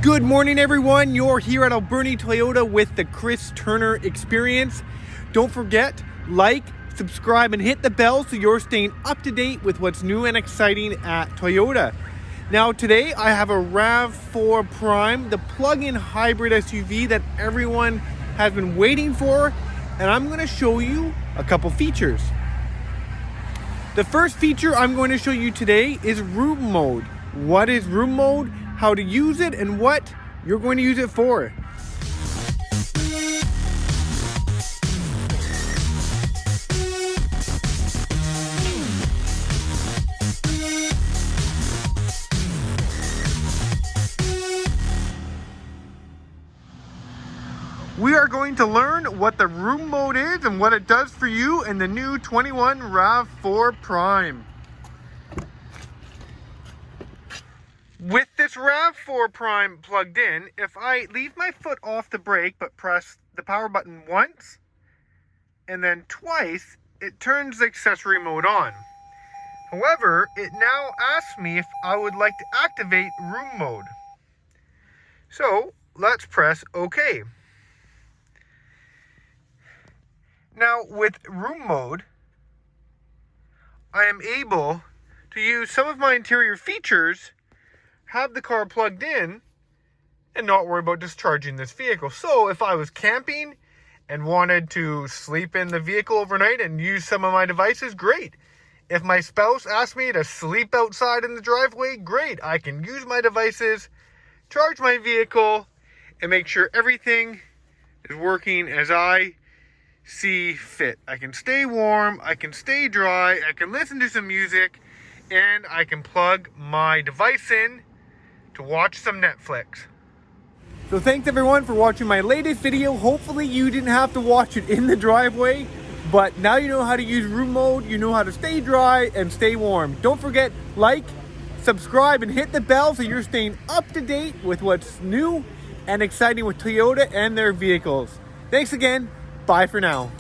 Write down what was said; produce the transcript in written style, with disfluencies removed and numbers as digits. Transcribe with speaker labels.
Speaker 1: Good morning, everyone. You're here at Alberni Toyota with the Chris Turner Experience. Don't forget, like, subscribe, and hit the bell so you're staying up to date with what's new and exciting at Toyota. Now, today I have a RAV4 Prime, the plug-in hybrid SUV that everyone has been waiting for, and I'm going to show you a couple features. The first feature I'm going to show you today is room mode. What is room mode, how to use it, and what you're going to use it for. We are going to learn what the room mode is and what it does for you in the new 21 RAV4 Prime. With this RAV4 Prime plugged in, if I leave my foot off the brake but press the power button once and then twice, it turns the accessory mode on. However, it now asks me if I would like to activate room mode. So let's press OK. Now with room mode, I am able to use some of my interior features, have the car plugged in, and not worry about discharging this vehicle. So if I was camping and wanted to sleep in the vehicle overnight and use some of my devices, great. If my spouse asked me to sleep outside in the driveway, great. I can use my devices, charge my vehicle, and make sure everything is working as I see fit. I can stay warm, I can stay dry, I can listen to some music, and I can plug my device in to watch some Netflix. So thanks everyone for watching my latest video. Hopefully you didn't have to watch it in the driveway, but now you know how to use room mode, you know how to stay dry and stay warm. Don't forget, like, subscribe, and hit the bell so you're staying up to date with what's new and exciting with Toyota and their vehicles. Thanks again. Bye for now.